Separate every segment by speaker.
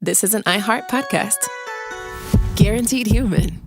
Speaker 1: this is an iHeart podcast. Guaranteed human.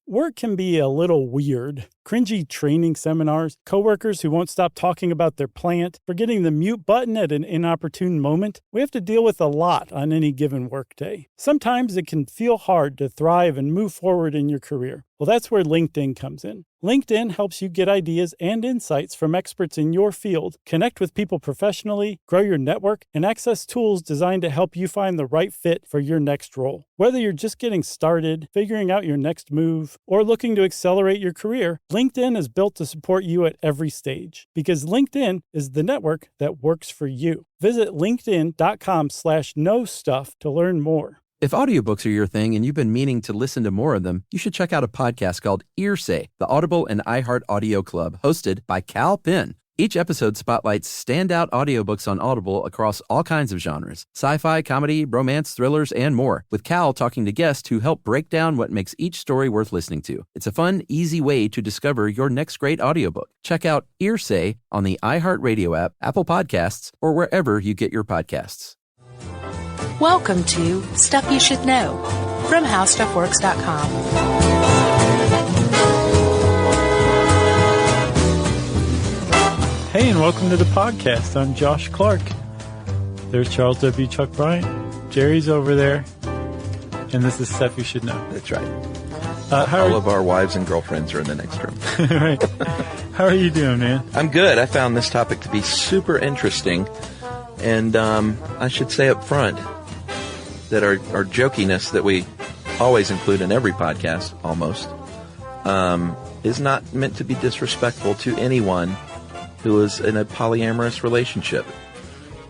Speaker 2: Work can be a little weird. Cringy training seminars, coworkers who won't stop talking about their plant, forgetting the mute button at an inopportune moment. We have to deal with a lot on any given workday. Sometimes it can feel hard to thrive and move forward in your career. Well, that's where LinkedIn comes in. LinkedIn helps you get ideas and insights from experts in your field, connect with people professionally, grow your network, and access tools designed to help you find the right fit for your next role. Whether you're just getting started, figuring out your next move, or looking to accelerate your career, LinkedIn is built to support you at every stage because LinkedIn is the network that works for you. Visit linkedin.com/knowstuff to learn more.
Speaker 3: If audiobooks are your thing and you've been meaning to listen to more of them, you should check out a podcast called Earsay, the Audible and iHeart Audio Club, hosted by Cal Penn. Each episode spotlights standout audiobooks on Audible across all kinds of genres: sci-fi, comedy, romance, thrillers, and more, with Cal talking to guests who help break down what makes each story worth listening to. It's a fun, easy way to discover your next great audiobook. Check out Earsay on the iHeartRadio app, Apple Podcasts, or wherever you get your podcasts.
Speaker 4: Welcome to Stuff You Should Know from HowStuffWorks.com.
Speaker 2: Hey, and welcome to the podcast. I'm Josh Clark. There's Charles W. Chuck Bryant. Jerry's over there. And this is Stuff You Should Know.
Speaker 5: That's right. All of our wives and girlfriends are in the next room.
Speaker 2: Right. How are you doing, man?
Speaker 5: I'm good. I found this topic to be super interesting. And I should say up front that our jokiness that we always include in every podcast, almost, is not meant to be disrespectful to anyone who is in a polyamorous relationship.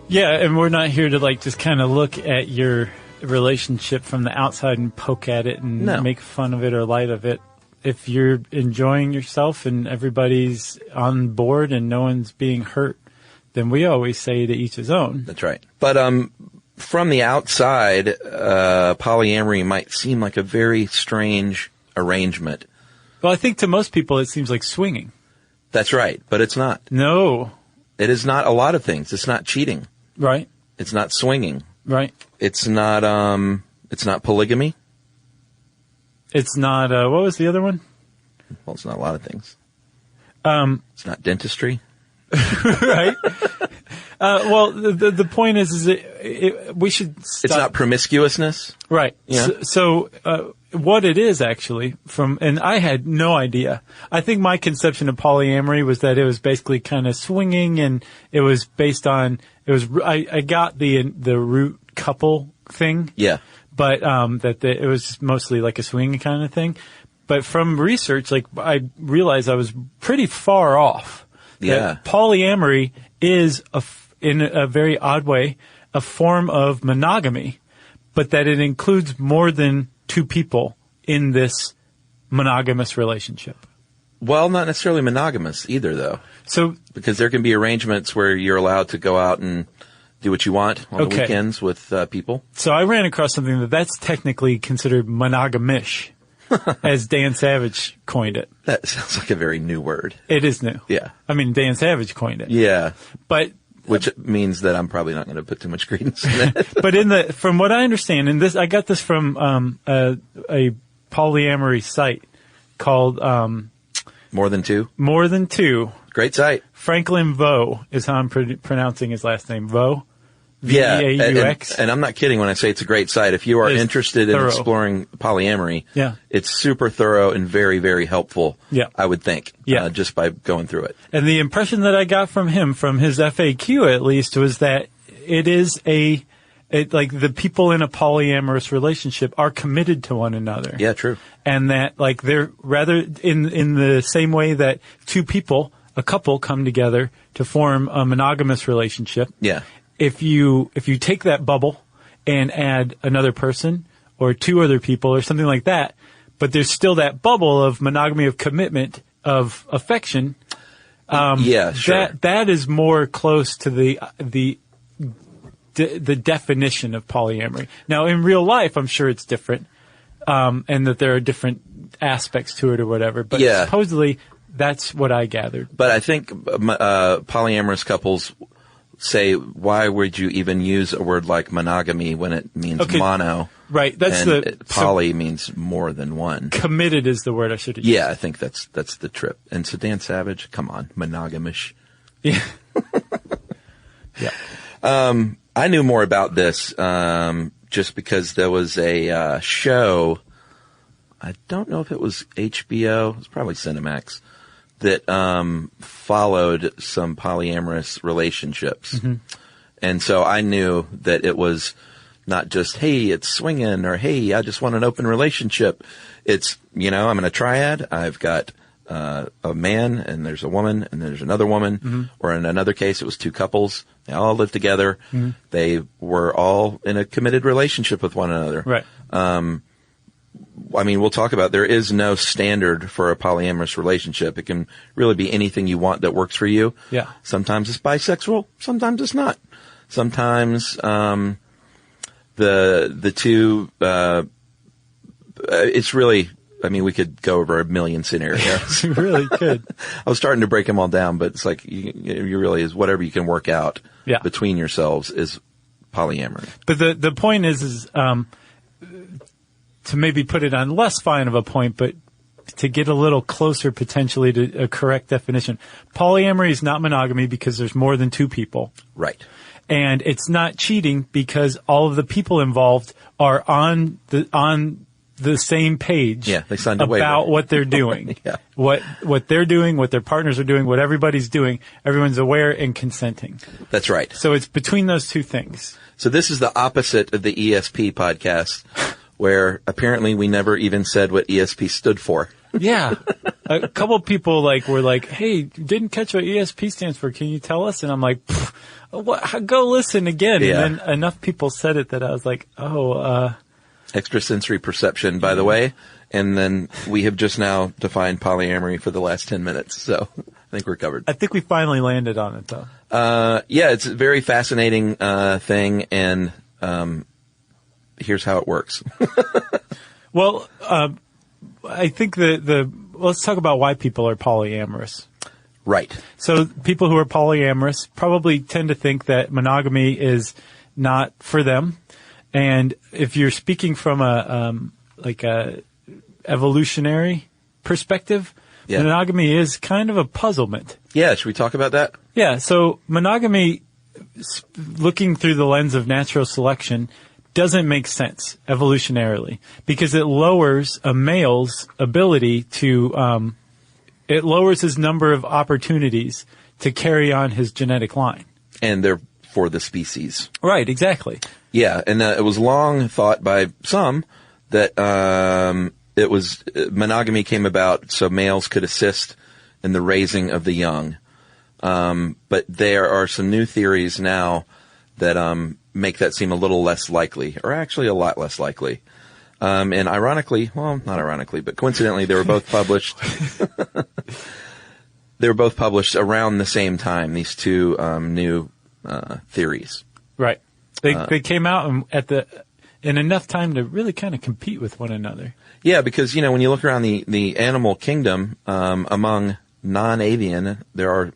Speaker 2: Yeah, and we're not here to just kind of look at your relationship from the outside and poke at it and make fun of it or light of it. If you're enjoying yourself and everybody's on board and no one's being hurt, then we always say to each his own.
Speaker 5: That's right. But from the outside, polyamory might seem like a very strange arrangement.
Speaker 2: Well, I think to most people it seems like swinging.
Speaker 5: That's right, but it's not.
Speaker 2: No.
Speaker 5: It is not a lot of things. It's not cheating.
Speaker 2: Right.
Speaker 5: It's not swinging.
Speaker 2: Right.
Speaker 5: It's not polygamy.
Speaker 2: It's not, what was the other one?
Speaker 5: Well, it's not a lot of things. It's not dentistry.
Speaker 2: Right. Well, the point is we should stop.
Speaker 5: It's not promiscuousness.
Speaker 2: Right.
Speaker 5: Yeah.
Speaker 2: So what it is actually and I had no idea. I think my conception of polyamory was that it was basically kind of swinging, and it was based on, I got the root couple thing.
Speaker 5: Yeah.
Speaker 2: But, it was mostly like a swinging kind of thing. But from research, I realized I was pretty far off.
Speaker 5: Yeah.
Speaker 2: That polyamory is in a very odd way, a form of monogamy, but that it includes more than two people in this monogamous relationship.
Speaker 5: Well, not necessarily monogamous either, though.
Speaker 2: So,
Speaker 5: because there can be arrangements where you're allowed to go out and do what you want on the weekends with people.
Speaker 2: So I ran across something that's technically considered monogamish, as Dan Savage coined it.
Speaker 5: That sounds like a very new word.
Speaker 2: It is new.
Speaker 5: Yeah.
Speaker 2: I mean, Dan Savage coined it.
Speaker 5: Yeah.
Speaker 2: But
Speaker 5: which means that I'm probably not going to put too much credence in it.
Speaker 2: But from what I understand, and I got this from a polyamory site called
Speaker 5: More Than Two.
Speaker 2: More Than Two.
Speaker 5: Great site.
Speaker 2: Franklin Vo is how I'm pronouncing his last name. Vo.
Speaker 5: Yeah,
Speaker 2: V-A-U-X.
Speaker 5: and I'm not kidding when I say it's a great site. If you are interested in exploring polyamory, it's super thorough and very, very helpful, I would think, just by going through it.
Speaker 2: And the impression that I got from him, from his FAQ at least, was that it is like the people in a polyamorous relationship are committed to one another.
Speaker 5: Yeah, true.
Speaker 2: And that they're rather in the same way that two people, a couple, come together to form a monogamous relationship.
Speaker 5: Yeah.
Speaker 2: If you take that bubble and add another person or two other people or something like that, but there's still that bubble of monogamy, of commitment, of affection.
Speaker 5: Sure.
Speaker 2: That is more close to the definition of polyamory. Now, in real life, I'm sure it's different, and that there are different aspects to it or whatever. But supposedly, that's what I gathered.
Speaker 5: But I think polyamorous couples say, why would you even use a word like monogamy when it means mono?
Speaker 2: Right. That's
Speaker 5: poly means more than one.
Speaker 2: Committed is the word I should have used.
Speaker 5: Yeah, I think that's the trip. And so Dan Savage, come on, monogamish.
Speaker 2: Yeah. Yeah.
Speaker 5: I knew more about this just because there was a show. I don't know if it was HBO. It was probably Cinemax that followed some polyamorous relationships. Mm-hmm. And so I knew that it was not just, hey, it's swinging, or hey, I just want an open relationship. It's, I'm in a triad. I've got a man, and there's a woman, and there's another woman. Mm-hmm. Or in another case, it was two couples. They all lived together. Mm-hmm. They were all in a committed relationship with one another.
Speaker 2: Right.
Speaker 5: We'll talk about, there is no standard for a polyamorous relationship. It can really be anything you want that works for you.
Speaker 2: Yeah. Sometimes
Speaker 5: it's bisexual. Sometimes it's not. Sometimes, the two, it's really, we could go over a million scenarios.
Speaker 2: We really could.
Speaker 5: I was starting to break them all down, but it's like, you really is whatever you can work out between yourselves is polyamory.
Speaker 2: But the point is, to maybe put it on less fine of a point, but to get a little closer potentially to a correct definition. Polyamory is not monogamy because there's more than two people.
Speaker 5: Right.
Speaker 2: And it's not cheating because all of the people involved are on the same page.
Speaker 5: Yeah, they signed a waiver
Speaker 2: about what they're doing.
Speaker 5: Yeah.
Speaker 2: What they're doing, what their partners are doing, what everybody's doing, everyone's aware and consenting.
Speaker 5: That's right.
Speaker 2: So it's between those two things.
Speaker 5: So this is the opposite of the ESP podcast, where apparently we never even said what ESP stood for.
Speaker 2: Yeah. A couple of people were like, hey, didn't catch what ESP stands for. Can you tell us? And I'm like, what? Go listen again. Yeah. And then enough people said it that I was like,
Speaker 5: extrasensory perception, by the way. And then we have just now defined polyamory for the last 10 minutes. So I think we're covered.
Speaker 2: I think we finally landed on it, though.
Speaker 5: Yeah, it's a very fascinating thing. And here's how it works.
Speaker 2: Well, I think let's talk about why people are polyamorous.
Speaker 5: Right.
Speaker 2: So people who are polyamorous probably tend to think that monogamy is not for them. And if you're speaking from a evolutionary perspective, monogamy is kind of a puzzlement.
Speaker 5: Yeah. Should we talk about that?
Speaker 2: Yeah. So monogamy, looking through the lens of natural selection, doesn't make sense evolutionarily because it lowers a male's ability to, it lowers his number of opportunities to carry on his genetic line.
Speaker 5: And they're for the species.
Speaker 2: Right, exactly.
Speaker 5: Yeah, and it was long thought by some that monogamy came about so males could assist in the raising of the young. But there are some new theories now that make that seem a little less likely, or actually a lot less likely. And ironically, well, not ironically, but coincidentally, they were both published. They were both published around the same time, these two new theories.
Speaker 2: Right. They came out in enough time to really kind of compete with one another.
Speaker 5: Yeah, because, when you look around the animal kingdom, among non-avian, there are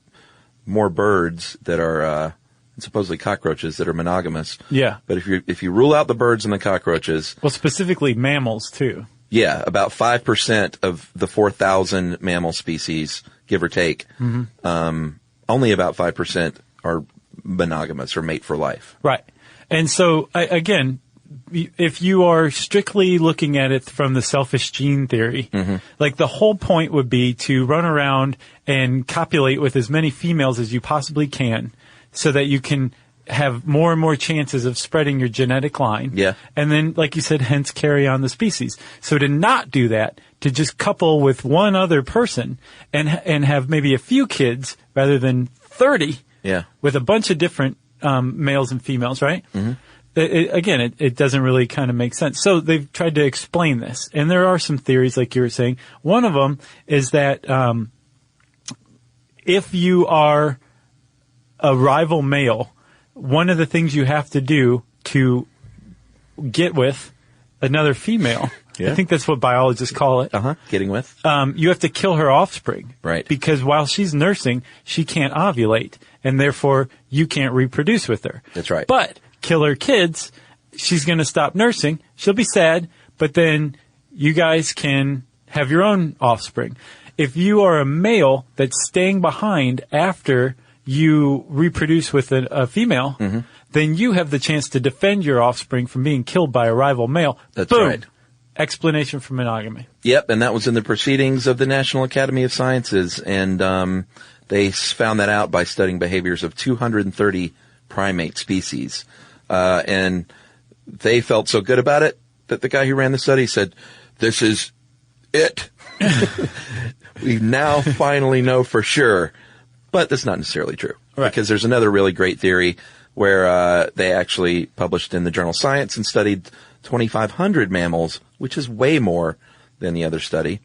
Speaker 5: more birds that are supposedly cockroaches that are monogamous.
Speaker 2: Yeah.
Speaker 5: But if you rule out the birds and the cockroaches.
Speaker 2: Well, specifically mammals, too.
Speaker 5: Yeah, about 5% of the 4,000 mammal species, give or take, only about 5% are monogamous or mate for life.
Speaker 2: Right. And so, again, if you are strictly looking at it from the selfish gene theory, the whole point would be to run around and copulate with as many females as you possibly can so that you can have more and more chances of spreading your genetic line.
Speaker 5: Yeah.
Speaker 2: And then, like you said, hence carry on the species. So to not do that, to just couple with one other person and have maybe a few kids rather than 30 with a bunch of different males and females, right? Mm-hmm. It doesn't really kind of make sense. So they've tried to explain this. And there are some theories, like you were saying. One of them is that if you are a rival male, one of the things you have to do to get with another female
Speaker 5: Yeah.
Speaker 2: I think that's what biologists call it.
Speaker 5: Getting with.
Speaker 2: You have to kill her offspring.
Speaker 5: Right.
Speaker 2: Because while she's nursing, she can't ovulate, and therefore you can't reproduce with her.
Speaker 5: That's right.
Speaker 2: But kill her kids, she's going to stop nursing. She'll be sad, but then you guys can have your own offspring. If you are a male that's staying behind after you reproduce with a female, then you have the chance to defend your offspring from being killed by a rival male.
Speaker 5: That's
Speaker 2: Boom.
Speaker 5: right.
Speaker 2: Explanation for monogamy.
Speaker 5: Yep, and that was in the proceedings of the National Academy of Sciences, and they found that out by studying behaviors of 230 primate species. And they felt so good about it that the guy who ran the study said, "This is it. We now finally know for sure." But that's not necessarily true.
Speaker 2: Right.
Speaker 5: Because there's another really great theory where they actually published in the journal Science and studied 2,500 mammals, which is way more than the other study.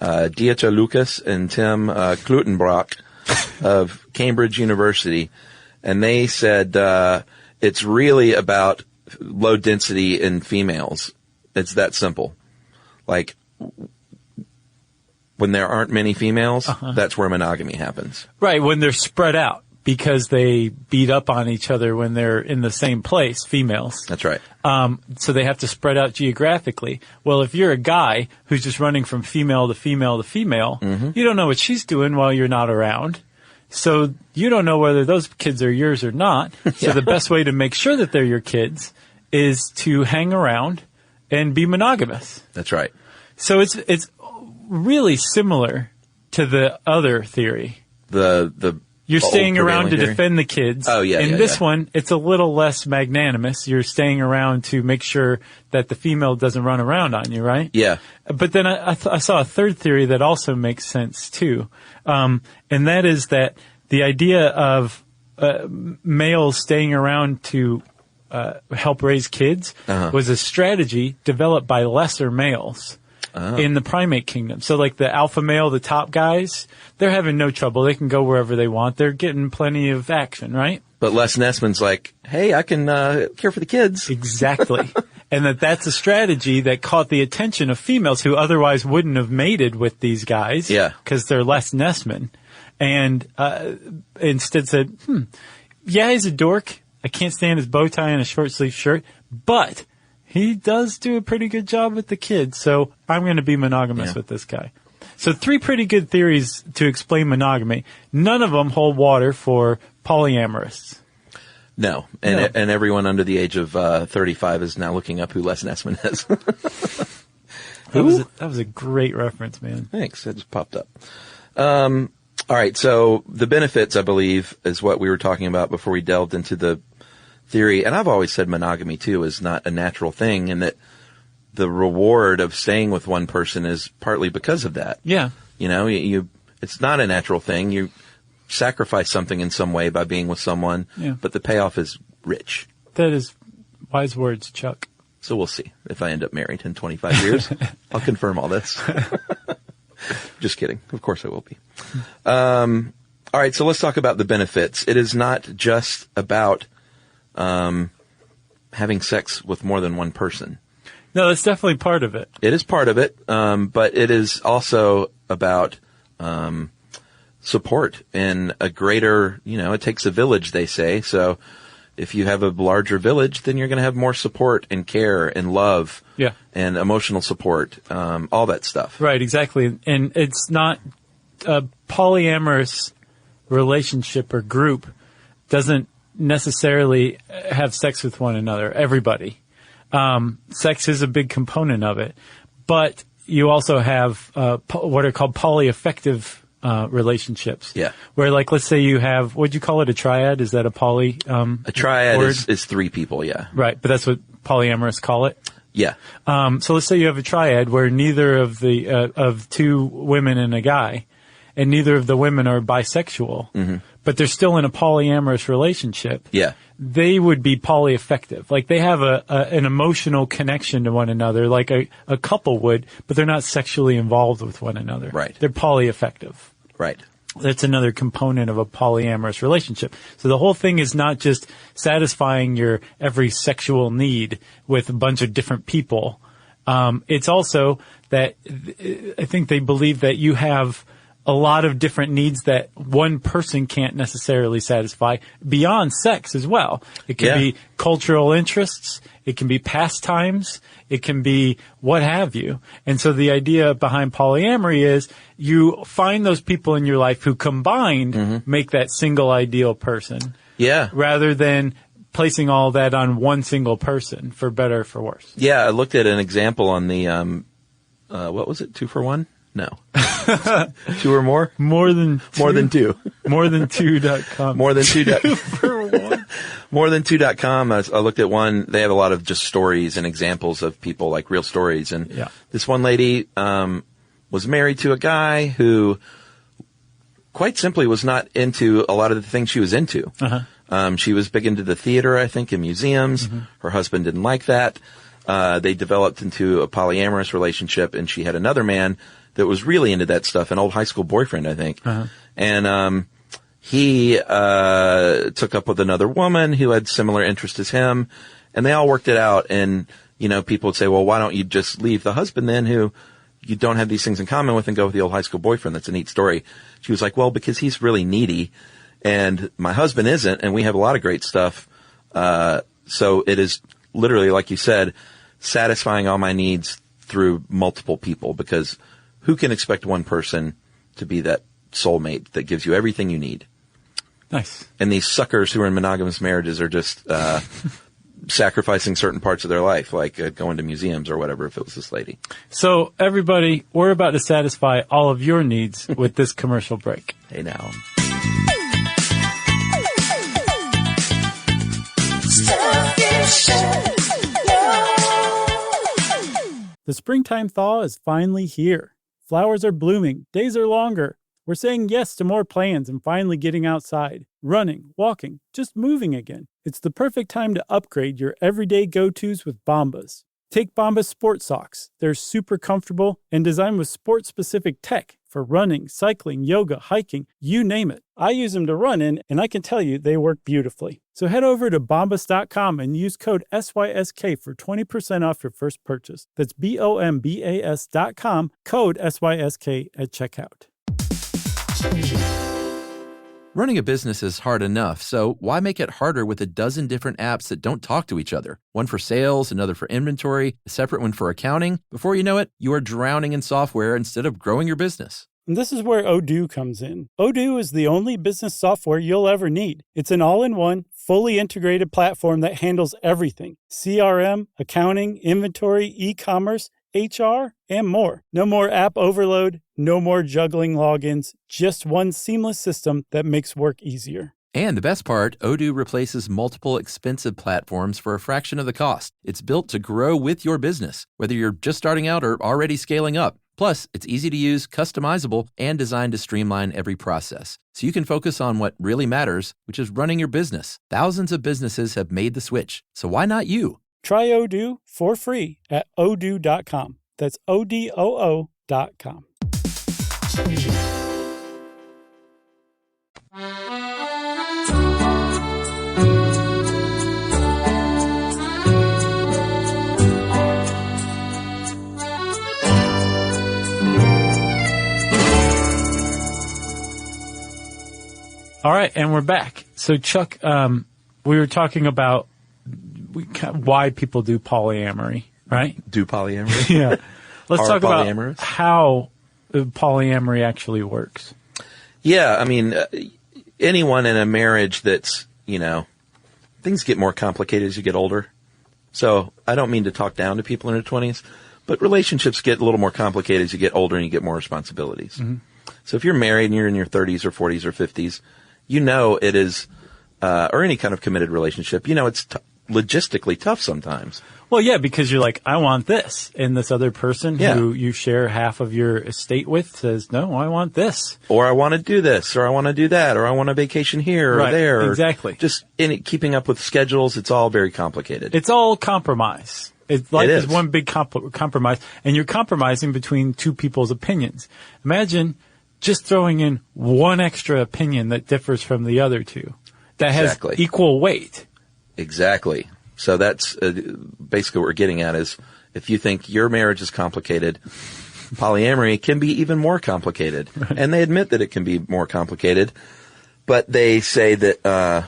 Speaker 5: Dieter Lucas and Tim Klutenbrock of Cambridge University. And they said it's really about low density in females. It's that simple. Like, when there aren't many females, that's where monogamy happens.
Speaker 2: Right, when they're spread out because they beat up on each other when they're in the same place, females.
Speaker 5: That's right.
Speaker 2: So they have to spread out geographically. Well, if you're a guy who's just running from female to female to female, you don't know what she's doing while you're not around. So you don't know whether those kids are yours or not. So the best way to make sure that they're your kids is to hang around and be monogamous.
Speaker 5: That's right.
Speaker 2: So it's really similar to the other theory. You're staying around to defend the kids.
Speaker 5: Oh, yeah.
Speaker 2: In this one, it's a little less magnanimous. You're staying around to make sure that the female doesn't run around on you, right?
Speaker 5: Yeah.
Speaker 2: But then I saw a third theory that also makes sense too. And that is that the idea of males staying around to help raise kids was a strategy developed by lesser males. In the primate kingdom. So like the alpha male, the top guys, they're having no trouble. They can go wherever they want. They're getting plenty of action, right?
Speaker 5: But Les Nessman's like, hey, I can care for the kids.
Speaker 2: Exactly. And that's a strategy that caught the attention of females who otherwise wouldn't have mated with these guys.
Speaker 5: Yeah.
Speaker 2: Because they're Les Nessman. And instead said, yeah, he's a dork. I can't stand his bow tie and a short sleeve shirt. But he does do a pretty good job with the kids, so I'm going to be monogamous with this guy. So 3 pretty good theories to explain monogamy. None of them hold water for polyamorists.
Speaker 5: No. And everyone under the age of 35 is now looking up who Les Nessman is.
Speaker 2: That was a great reference, man.
Speaker 5: Thanks. It just popped up. All right. So the benefits, I believe, is what we were talking about before we delved into the theory. And I've always said monogamy, too, is not a natural thing, and that the reward of staying with one person is partly because of that.
Speaker 2: Yeah.
Speaker 5: You know, it's not a natural thing. You sacrifice something in some way by being with someone, but the payoff is rich.
Speaker 2: That is wise words, Chuck.
Speaker 5: So we'll see if I end up married in 25 years. I'll confirm all this. Just kidding. Of course I will be. All right, so let's talk about the benefits. It is not just about having sex with more than one person.
Speaker 2: No, that's definitely part of it.
Speaker 5: It is part of it, but it is also about support and a greater, it takes a village, they say. So if you have a larger village, then you're going to have more support and care and love and emotional support, all that stuff.
Speaker 2: Right, exactly. And it's not a polyamorous relationship or group doesn't necessarily have sex with one another. Everybody. Sex is a big component of it. But you also have what are called polyaffective relationships.
Speaker 5: Yeah.
Speaker 2: Where, like, let's say you have, what'd you call it, a triad? Is that a poly
Speaker 5: a triad
Speaker 2: word?
Speaker 5: is 3 people, yeah.
Speaker 2: Right, but that's what polyamorous call it?
Speaker 5: Yeah.
Speaker 2: So let's say you have a triad where neither of the of 2 women and a guy, and neither of the women are bisexual, but they're still in a polyamorous relationship.
Speaker 5: Yeah.
Speaker 2: They would be polyaffective. Like, they have an emotional connection to one another, like a couple would, but they're not sexually involved with one another.
Speaker 5: Right.
Speaker 2: They're polyaffective.
Speaker 5: Right.
Speaker 2: That's another component of a polyamorous relationship. So the whole thing is not just satisfying your every sexual need with a bunch of different people. It's also that I think they believe that you have a lot of different needs that one person can't necessarily satisfy beyond sex as well. It can be cultural interests. It can be pastimes. It can be what have you. And so the idea behind polyamory is you find those people in your life who combined make that single ideal person. Yeah. Rather than placing all that on one single person, for better or for worse.
Speaker 5: Yeah, I looked at an example on the, what was it, 2 for 1? No. 2 or more?
Speaker 2: More than 2.
Speaker 5: More than 2.
Speaker 2: More than 2.com.
Speaker 5: More than 2.
Speaker 2: 2 for 1.
Speaker 5: More than 2.com. I looked at one. They have a lot of just stories and examples of people, like real stories. And this one lady was married to a guy who quite simply was not into a lot of the things she was into. She was big into the theater, I think, and museums. Her husband didn't like that. They developed into a polyamorous relationship, and she had another man that was really into that stuff, an old high school boyfriend, I think. And he took up with another woman who had similar interests as him, and they all worked it out. And, you know, people would say, well, why don't you just leave the husband then who you don't have these things in common with and go with the old high school boyfriend? That's a neat story. She was like, well, because he's really needy, and my husband isn't, and we have a lot of great stuff. So it is literally, like you said, satisfying all my needs through multiple people, because who can expect one person to be that soulmate that gives you everything you need?
Speaker 2: Nice.
Speaker 5: And these suckers who are in monogamous marriages are just sacrificing certain parts of their life, like going to museums or whatever, if it was this lady.
Speaker 2: So, everybody, we're about to satisfy all of your needs with this commercial break.
Speaker 5: Hey, now.
Speaker 2: The springtime thaw is finally here. Flowers are blooming, days are longer. We're saying yes to more plans and finally getting outside, running, walking, just moving again. It's the perfect time to upgrade your everyday go-tos with Bombas. Take Bombas sports socks. They're super comfortable and designed with sport-specific tech for running, cycling, yoga, hiking, you name it. I use them to run in, and I can tell you they work beautifully. So head over to bombas.com and use code SYSK for 20% off your first purchase. That's BOMBAS.com, code SYSK at checkout.
Speaker 3: Running a business is hard enough, so why make it harder with a dozen different apps that don't talk to each other? One for sales, another for inventory, a separate one for accounting. Before you know it, you are drowning in software instead of growing your business.
Speaker 2: And this is where Odoo comes in. Odoo is the only business software you'll ever need. It's an all-in-one, fully integrated platform that handles everything: CRM, accounting, inventory, e-commerce, HR, and more. No more app overload, no more juggling logins, just one seamless system that makes work easier.
Speaker 3: And the best part, Odoo replaces multiple expensive platforms for a fraction of the cost. It's built to grow with your business, whether you're just starting out or already scaling up. Plus, it's easy to use, customizable, and designed to streamline every process, so you can focus on what really matters, which is running your business. Thousands of businesses have made the switch, so why not you?
Speaker 2: Try Odoo for free at odoo.com. That's ODOO.com. All right, and we're back. So, Chuck, we were talking about why people do polyamory, right?
Speaker 5: Do polyamory?
Speaker 2: Yeah. Let's talk about how polyamory actually works.
Speaker 5: Yeah, I mean, anyone in a marriage that's, you know, things get more complicated as you get older. So I don't mean to talk down to people in their 20s, but relationships get a little more complicated as you get older and you get more responsibilities. Mm-hmm. So if you're married and you're in your 30s or 40s or 50s, you know it is, or any kind of committed relationship, you know it's logistically tough sometimes.
Speaker 2: Well, yeah, because you're like, I want this. And this other person who you share half of your estate with says, no, I want this.
Speaker 5: Or I want to do this, or I want to do that, or I want a vacation here or there.
Speaker 2: Exactly.
Speaker 5: Just keeping up with schedules, it's all very complicated.
Speaker 2: It's all compromise. Life is one big compromise, and you're compromising between two people's opinions. Imagine just throwing in one extra opinion that differs from the other two, that has equal weight.
Speaker 5: Exactly. So that's basically what we're getting at is If you think your marriage is complicated, polyamory can be even more complicated. Right. And they admit that it can be more complicated, but they say that,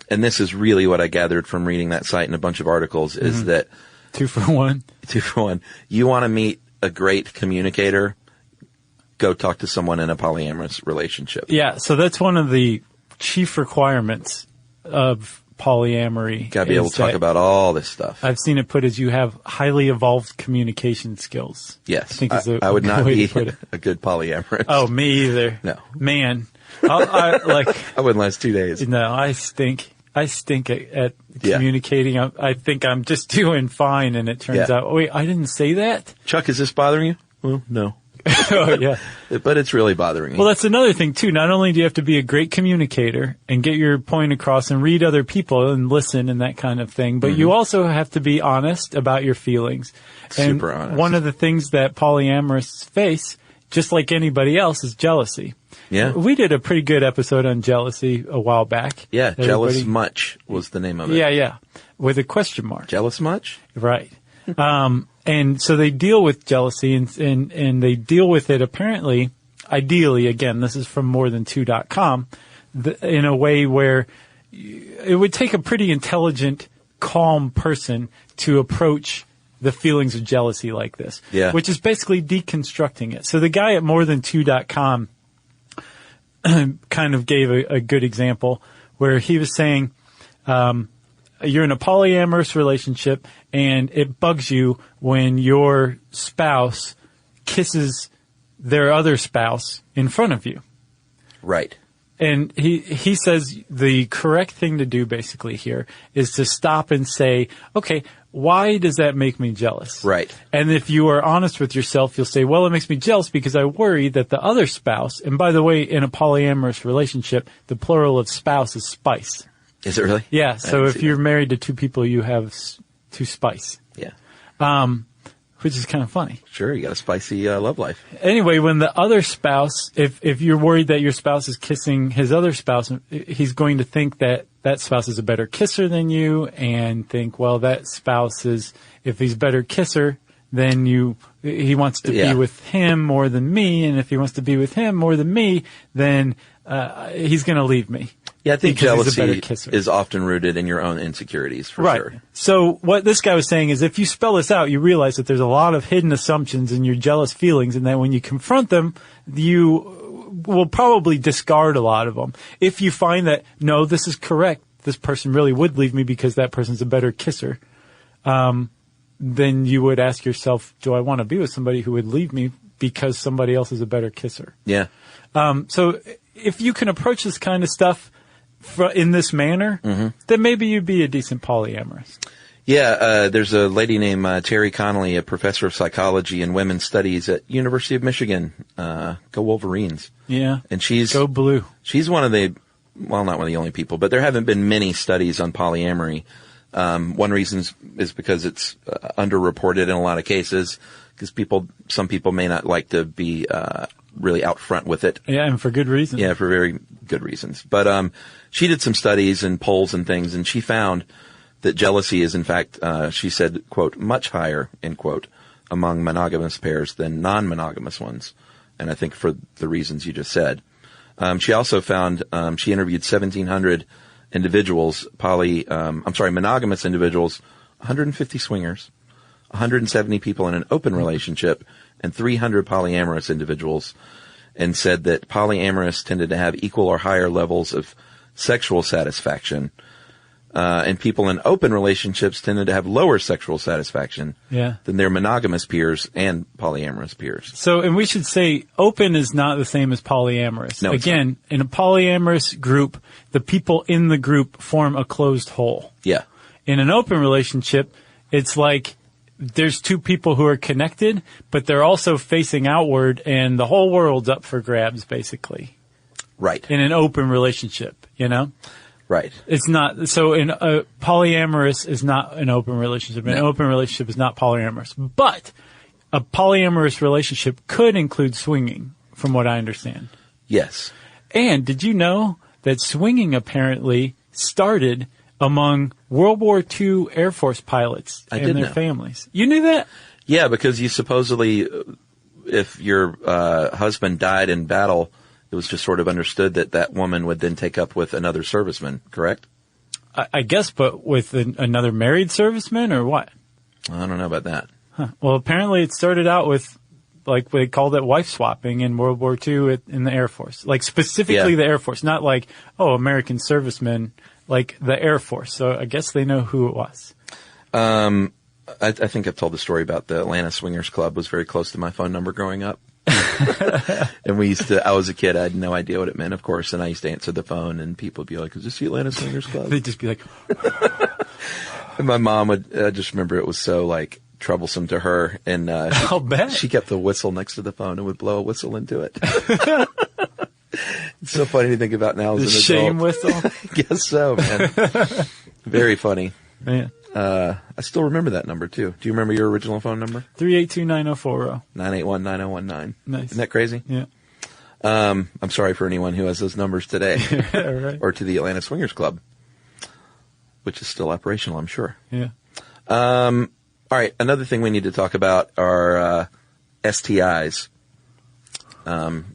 Speaker 5: and this is really what I gathered from reading that site and a bunch of articles, is that
Speaker 2: 2 for 1.
Speaker 5: 2 for 1. You want to meet a great communicator, go talk to someone in a polyamorous relationship.
Speaker 2: Yeah, so that's one of the chief requirements of polyamory.
Speaker 5: Got to be able to talk about all this stuff.
Speaker 2: I've seen it put as you have highly evolved communication skills.
Speaker 5: Yes.
Speaker 2: I
Speaker 5: would not be a good polyamorous.
Speaker 2: Oh, me either.
Speaker 5: No.
Speaker 2: Man. I
Speaker 5: wouldn't last 2 days.
Speaker 2: No, I stink. I stink at communicating. I think I'm just doing fine, and it turns out, wait, I didn't say that?
Speaker 5: Chuck, is this bothering you? Well, no.
Speaker 2: Oh, yeah.
Speaker 5: But it's really bothering me.
Speaker 2: Well, that's another thing, too. Not only do you have to be a great communicator and get your point across and read other people and listen and that kind of thing, but you also have to be honest about your feelings.
Speaker 5: Super honest.
Speaker 2: One of the things that polyamorists face, just like anybody else, is jealousy.
Speaker 5: Yeah.
Speaker 2: We did a pretty good episode on jealousy a while back.
Speaker 5: Yeah, Jealous Much was the name of it.
Speaker 2: Yeah. With a question mark.
Speaker 5: Jealous Much?
Speaker 2: Right. And so they deal with jealousy and they deal with it apparently, ideally, again, this is from morethan2.com, in a way where it would take a pretty intelligent, calm person to approach the feelings of jealousy like this.
Speaker 5: Yeah. Which
Speaker 2: is basically deconstructing it. So the guy at morethan2.com kind of gave a good example where he was saying, you're in a polyamorous relationship and it bugs you when your spouse kisses their other spouse in front of you.
Speaker 5: Right.
Speaker 2: And he says the correct thing to do basically here is to stop and say, okay, why does that make me jealous?
Speaker 5: Right.
Speaker 2: And if you are honest with yourself, you'll say, well, it makes me jealous because I worry that the other spouse, and by the way, in a polyamorous relationship, the plural of spouse is spice.
Speaker 5: Is it really?
Speaker 2: Yeah. So if you're married to 2 people, you have 2 spice.
Speaker 5: Yeah.
Speaker 2: Which is kind of funny.
Speaker 5: Sure. You got a spicy love life.
Speaker 2: Anyway, when the other spouse, if you're worried that your spouse is kissing his other spouse, he's going to think that that spouse is a better kisser than you and think, well, that spouse is, if he's a better kisser, then he wants to be with him more than me. And if he wants to be with him more than me, then he's going to leave me.
Speaker 5: Yeah, I think jealousy is often rooted in your own insecurities, for sure.
Speaker 2: So what this guy was saying is if you spell this out, you realize that there's a lot of hidden assumptions in your jealous feelings, and that when you confront them, you will probably discard a lot of them. If you find that, no, this is correct, this person really would leave me because that person's a better kisser, then you would ask yourself, do I want to be with somebody who would leave me because somebody else is a better kisser?
Speaker 5: Yeah.
Speaker 2: So if you can approach this kind of stuff in this manner, then maybe you'd be a decent polyamorous.
Speaker 5: Yeah, there's a lady named Terry Connolly, a professor of psychology and women's studies at University of Michigan. Go Wolverines.
Speaker 2: Yeah.
Speaker 5: And
Speaker 2: Go Blue.
Speaker 5: She's one of the, well, not one of the only people, but there haven't been many studies on polyamory. One reason is because it's underreported in a lot of cases, because some people may not like to be really out front with it.
Speaker 2: Yeah, and for good reason.
Speaker 5: Yeah, for very good reasons. But she did some studies and polls and things, and she found that jealousy is, in fact, she said, quote, much higher, end quote, among monogamous pairs than non-monogamous ones. And I think for the reasons you just said. She also found, she interviewed 1,700 individuals, monogamous individuals, 150 swingers, 170 people in an open relationship, and 300 polyamorous individuals, and said that polyamorous tended to have equal or higher levels of sexual satisfaction, and people in open relationships tended to have lower sexual satisfaction than their monogamous peers and polyamorous peers.
Speaker 2: So, and we should say open is not the same as polyamorous.
Speaker 5: No,
Speaker 2: again, in a polyamorous group, the people in the group form a closed whole.
Speaker 5: Yeah.
Speaker 2: In an open relationship, it's like there's 2 people who are connected, but they're also facing outward, and the whole world's up for grabs, basically.
Speaker 5: Right.
Speaker 2: In an open relationship, you know?
Speaker 5: Right.
Speaker 2: It's not, so in a polyamorous is not an open relationship. An open relationship is not polyamorous. But a polyamorous relationship could include swinging, from what I understand.
Speaker 5: Yes.
Speaker 2: And did you know that swinging apparently started among World War II Air Force pilots and their families. You knew that?
Speaker 5: Yeah, because you supposedly, if your husband died in battle, it was just sort of understood that that woman would then take up with another serviceman, correct?
Speaker 2: I guess, but with another married serviceman or what?
Speaker 5: I don't know about that.
Speaker 2: Huh. Well, apparently it started out with, like, they called it wife swapping in World War II in the Air Force. Like, specifically the Air Force, not like, American servicemen, like the Air Force. So I guess they know who it was.
Speaker 5: I think I've told the story about the Atlanta Swingers Club was very close to my phone number growing up. And I was a kid, I had no idea what it meant, of course, and I used to answer the phone and people would be like, is this the Atlanta Swingers Club?
Speaker 2: They'd just be like,
Speaker 5: and my mom would, I just remember it was so like troublesome to her, and
Speaker 2: I'll bet.
Speaker 5: She kept the whistle next to the phone and would blow a whistle into it. It's so funny to think about now as an adult.
Speaker 2: Shame whistle?
Speaker 5: I guess so, man. Very funny.
Speaker 2: Man.
Speaker 5: I still remember that number too. Do you remember your original phone number?
Speaker 2: 382-9040.
Speaker 5: 981-9019.
Speaker 2: Nice.
Speaker 5: Isn't that crazy?
Speaker 2: Yeah.
Speaker 5: I'm sorry for anyone who has those numbers today.
Speaker 2: Right.
Speaker 5: Or to the Atlanta Swingers Club, which is still operational, I'm sure.
Speaker 2: Yeah.
Speaker 5: All right. Another thing we need to talk about are STIs,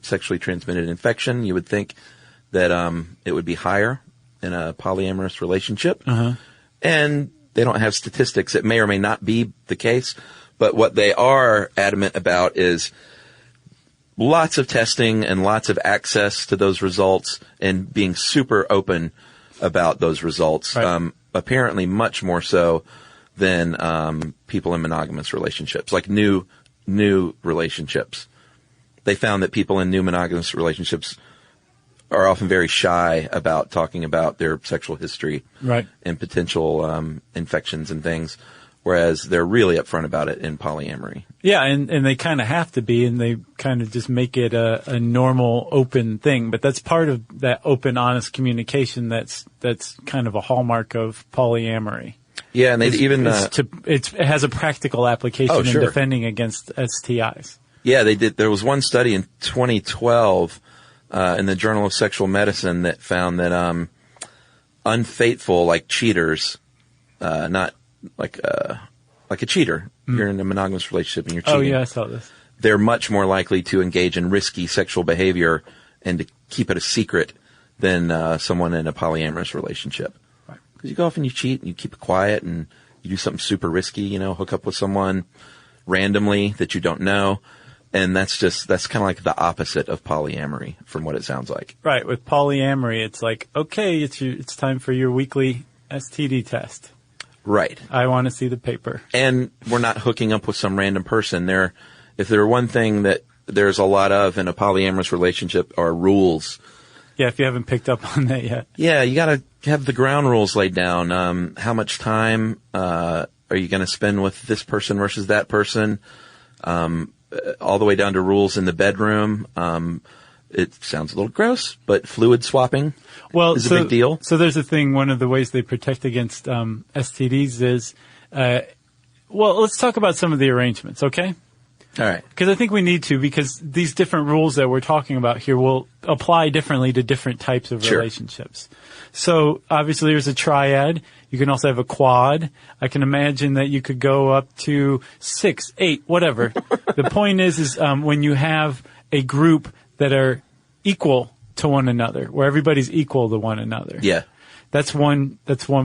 Speaker 5: sexually transmitted infection. You would think that it would be higher in a polyamorous relationship.
Speaker 2: Uh-huh.
Speaker 5: And they don't have statistics. It may or may not be the case. But what they are adamant about is lots of testing and lots of access to those results and being super open about those results.
Speaker 2: Right.
Speaker 5: Apparently much more so than people in monogamous relationships, like new relationships. They found that people in new monogamous relationships are often very shy about talking about their sexual history,
Speaker 2: right,
Speaker 5: and potential infections and things, whereas they're really upfront about it in polyamory.
Speaker 2: Yeah, and they kind of have to be, and they kind of just make it a normal, open thing. But that's part of that open, honest communication that's kind of a hallmark of polyamory.
Speaker 5: Yeah, and they even
Speaker 2: it has a practical application in
Speaker 5: sure.
Speaker 2: defending against STIs.
Speaker 5: Yeah, they did. There was one study in 2012 in the Journal of Sexual Medicine that found that unfaithful, like cheaters, not like a cheater. You're in a monogamous relationship and you're cheating.
Speaker 2: Oh yeah, I saw this.
Speaker 5: They're much more likely to engage in risky sexual behavior and to keep it a secret than someone in a polyamorous relationship.
Speaker 2: Right.
Speaker 5: Because you go off and you cheat and you keep it quiet and you do something super risky, hook up with someone randomly that you don't know. And that's kind of like the opposite of polyamory from what it sounds like.
Speaker 2: Right. With polyamory, it's like, okay, it's time for your weekly STD test.
Speaker 5: Right.
Speaker 2: I want to see the paper.
Speaker 5: And we're not hooking up with some random person. If there one thing that there's a lot of in a polyamorous relationship are rules.
Speaker 2: Yeah, if you haven't picked up on that yet.
Speaker 5: Yeah, you got to have the ground rules laid down. How much time are you going to spend with this person versus that person? All the way down to rules in the bedroom. It sounds a little gross, but fluid swapping is a big deal.
Speaker 2: So there's a thing, one of the ways they protect against STDs is, let's talk about some of the arrangements, okay?
Speaker 5: All right.
Speaker 2: Because I think we need to, because these different rules that we're talking about here will apply differently to different types of relationships. So obviously there's a triad. You can also have a quad. I can imagine that you could go up to 6, 8, whatever. The point is when you have a group that are equal to one another, where everybody's equal to one another.
Speaker 5: Yeah.
Speaker 2: That's one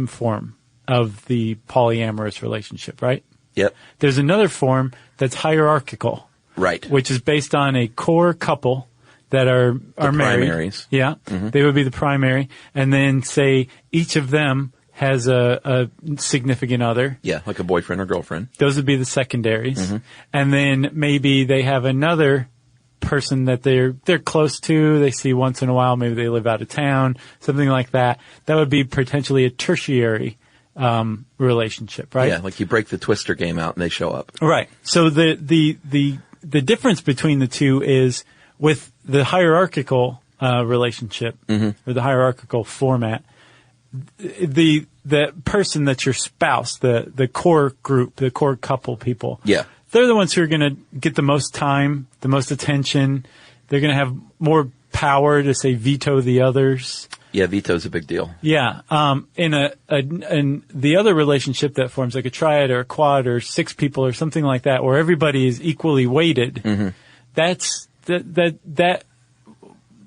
Speaker 2: form of the polyamorous relationship, right?
Speaker 5: Yep.
Speaker 2: There's another form that's hierarchical.
Speaker 5: Right.
Speaker 2: Which is based on a core couple that are married.
Speaker 5: Primaries.
Speaker 2: Yeah. Mm-hmm. They would be the primary. And then say each of them has a significant other.
Speaker 5: Yeah, like a boyfriend or girlfriend.
Speaker 2: Those would be the secondaries.
Speaker 5: Mm-hmm.
Speaker 2: And then maybe they have another person that they're close to, they see once in a while, maybe they live out of town, something like that. That would be potentially a tertiary relationship, right?
Speaker 5: Yeah, like you break the Twister game out and they show up.
Speaker 2: Right. So the difference between the two is with the hierarchical relationship, or the hierarchical format, the person that's your spouse, the core group, the core couple people.
Speaker 5: Yeah.
Speaker 2: They're the ones who are going to get the most time, the most attention. They're going to have more power to, say, veto the others.
Speaker 5: Yeah, veto's a big deal.
Speaker 2: Yeah. In the other relationship that forms like a triad or a quad or 6 people or something like that, where everybody is equally weighted, that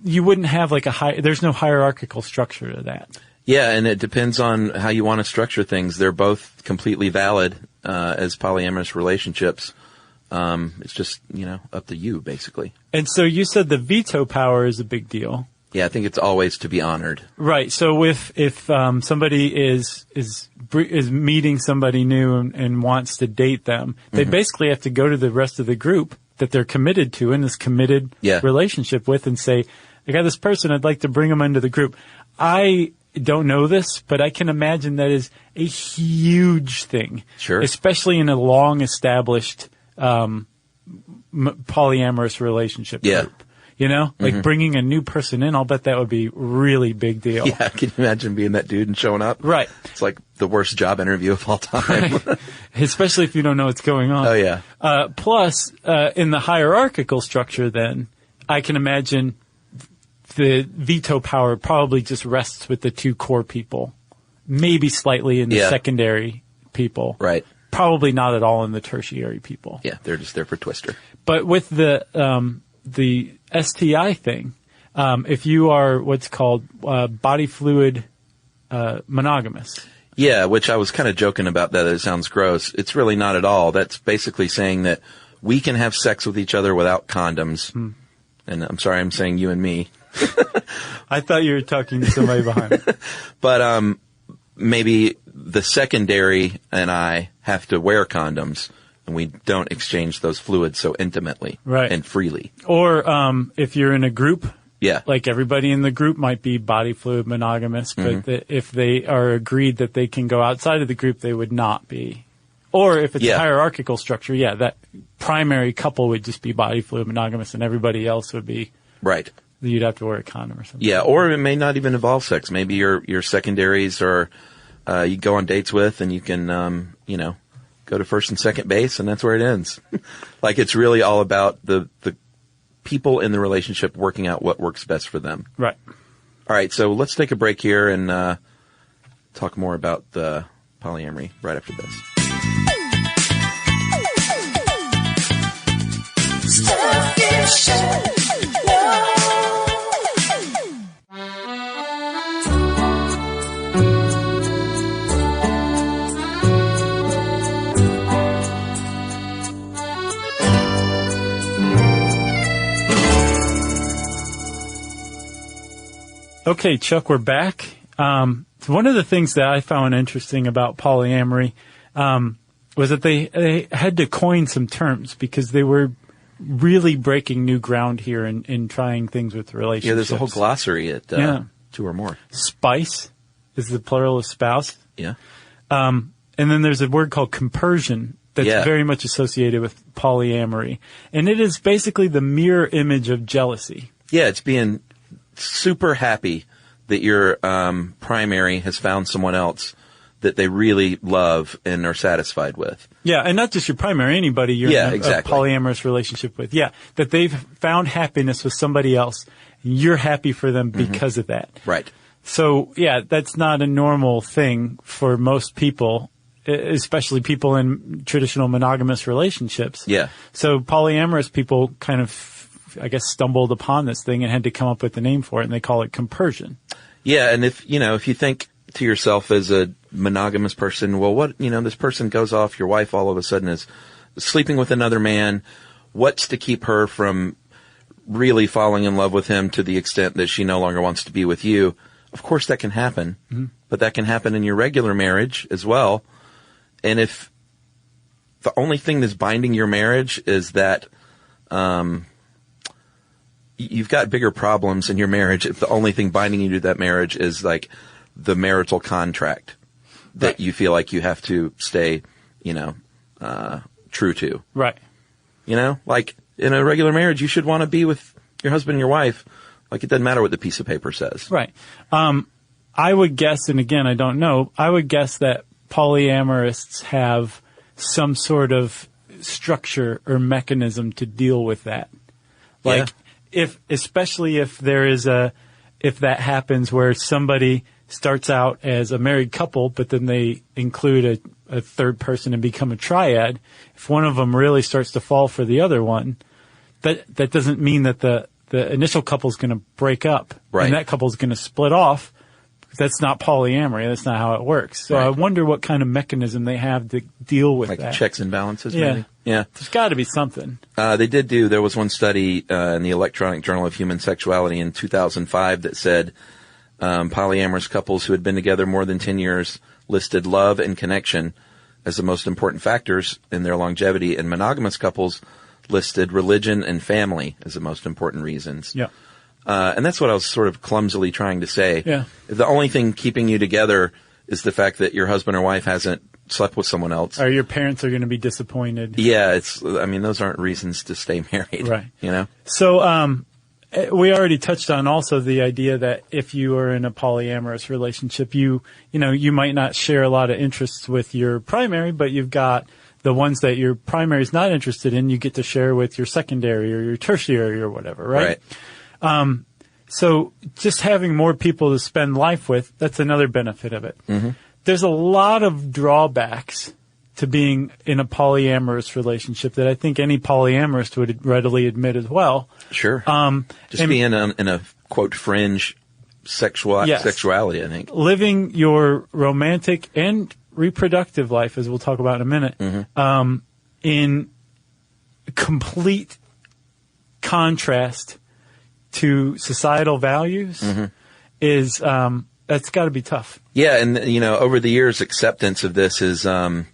Speaker 2: you wouldn't have like there's no hierarchical structure to that.
Speaker 5: Yeah, and it depends on how you want to structure things. They're both completely valid as polyamorous relationships. It's just, up to you, basically.
Speaker 2: And so you said the veto power is a big deal.
Speaker 5: Yeah, I think it's always to be honored.
Speaker 2: Right. So if somebody is meeting somebody new and wants to date them, they basically have to go to the rest of the group that they're committed to in this committed relationship with and say, I got this person, I'd like to bring them into the group. I don't know this, but I can imagine that is a huge thing.
Speaker 5: Sure.
Speaker 2: Especially in a long established polyamorous relationship group. Like bringing a new person in, I'll bet that would be really big deal.
Speaker 5: Yeah, can you imagine being that dude and showing up?
Speaker 2: Right.
Speaker 5: It's like the worst job interview of all time.
Speaker 2: Right. Especially if you don't know what's going on.
Speaker 5: Oh, yeah.
Speaker 2: Plus, in the hierarchical structure then, I can imagine the veto power probably just rests with the 2 core people. Maybe slightly in the secondary people.
Speaker 5: Right.
Speaker 2: Probably not at all in the tertiary people.
Speaker 5: Yeah, they're just there for Twister.
Speaker 2: But with the STI thing, if you are what's called body fluid monogamous.
Speaker 5: Yeah, which I was kind of joking about that. It sounds gross. It's really not at all. That's basically saying that we can have sex with each other without condoms. And I'm sorry, I'm saying you and me.
Speaker 2: I thought you were talking to somebody behind me.
Speaker 5: But maybe the secondary and I have to wear condoms. And we don't exchange those fluids so intimately and freely.
Speaker 2: Or if you're in a group,
Speaker 5: Yeah.
Speaker 2: Like everybody in the group might be body fluid monogamous, but if they are agreed that they can go outside of the group, they would not be. Or if it's a hierarchical structure, that primary couple would just be body fluid monogamous and everybody else would be.
Speaker 5: Right.
Speaker 2: You'd have to wear a condom or something.
Speaker 5: Yeah, or it may not even involve sex. Maybe your secondaries are, you go on dates with and you can, go to first and second base and that's where it ends. Like it's really all about the people in the relationship working out what works best for them.
Speaker 2: Right.
Speaker 5: All right, so let's take a break here and talk more about the polyamory right after this.
Speaker 6: Stuff you should know.
Speaker 2: Okay, Chuck, we're back. One of the things that I found interesting about polyamory was that they had to coin some terms because they were really breaking new ground here in trying things with relationships.
Speaker 5: Yeah, there's a whole glossary at 2 or more.
Speaker 2: Spice is the plural of spouse.
Speaker 5: Yeah.
Speaker 2: And then there's a word called compersion that's very much associated with polyamory. And it is basically the mirror image of jealousy.
Speaker 5: Yeah, it's being super happy that your primary has found someone else that they really love and are satisfied with.
Speaker 2: Yeah, and not just your primary, anybody you're in a polyamorous relationship with. Yeah, that they've found happiness with somebody else. And you're happy for them because of that.
Speaker 5: Right.
Speaker 2: So, that's not a normal thing for most people, especially people in traditional monogamous relationships.
Speaker 5: Yeah.
Speaker 2: So polyamorous people kind of, I guess, stumbled upon this thing and had to come up with a name for it, and they call it compersion.
Speaker 5: Yeah, and if you think to yourself as a monogamous person, well, what, this person goes off, your wife all of a sudden is sleeping with another man. What's to keep her from really falling in love with him to the extent that she no longer wants to be with you? Of course that can happen, but that can happen in your regular marriage as well. And if the only thing that's binding your marriage is that, you've got bigger problems in your marriage if the only thing binding you to that marriage is like the marital contract that you feel like you have to stay, true to.
Speaker 2: Right.
Speaker 5: Like in a regular marriage, you should want to be with your husband and your wife. Like it doesn't matter what the piece of paper says.
Speaker 2: Right. I would guess, and again, I don't know, I would guess that polyamorists have some sort of structure or mechanism to deal with that. Like, especially if there is a if that happens where somebody starts out as a married couple, but then they include a third person and become a triad. If one of them really starts to fall for the other one, that doesn't mean that the initial couple's going to break up.
Speaker 5: Right.
Speaker 2: And that couple's going to split off. That's not polyamory. That's not how it works. So
Speaker 5: Right.
Speaker 2: I wonder what kind of mechanism they have to deal with
Speaker 5: Like
Speaker 2: that.
Speaker 5: checks and balances,
Speaker 2: Yeah.
Speaker 5: maybe? Yeah.
Speaker 2: There's got to be something.
Speaker 5: There was one study in the Electronic Journal of Human Sexuality in 2005 that said polyamorous couples who had been together more than 10 years listed love and connection as the most important factors in their longevity, and monogamous couples listed religion and family as the most important reasons.
Speaker 2: Yeah.
Speaker 5: And that's what I was sort of clumsily trying to say.
Speaker 2: Yeah.
Speaker 5: If the only thing keeping you together is the fact that your husband or wife hasn't slept with someone else.
Speaker 2: Or your parents are going to be disappointed.
Speaker 5: Yeah, those aren't reasons to stay married.
Speaker 2: Right.
Speaker 5: You know?
Speaker 2: So, we already touched on also the idea that if you are in a polyamorous relationship, you might not share a lot of interests with your primary, but you've got the ones that your primary is not interested in, you get to share with your secondary or your tertiary or whatever, right? So just having more people to spend life with, that's another benefit of it. Mm-hmm. There's a lot of drawbacks to being in a polyamorous relationship that I think any polyamorist would readily admit as well.
Speaker 5: Sure. Just being in a quote fringe sexuality, I think.
Speaker 2: Living your romantic and reproductive life, as we'll talk about in a minute,
Speaker 5: Mm-hmm.
Speaker 2: In complete contrast to societal values
Speaker 5: Mm-hmm.
Speaker 2: is that's got to be tough.
Speaker 5: Yeah, and over the years, acceptance of this has been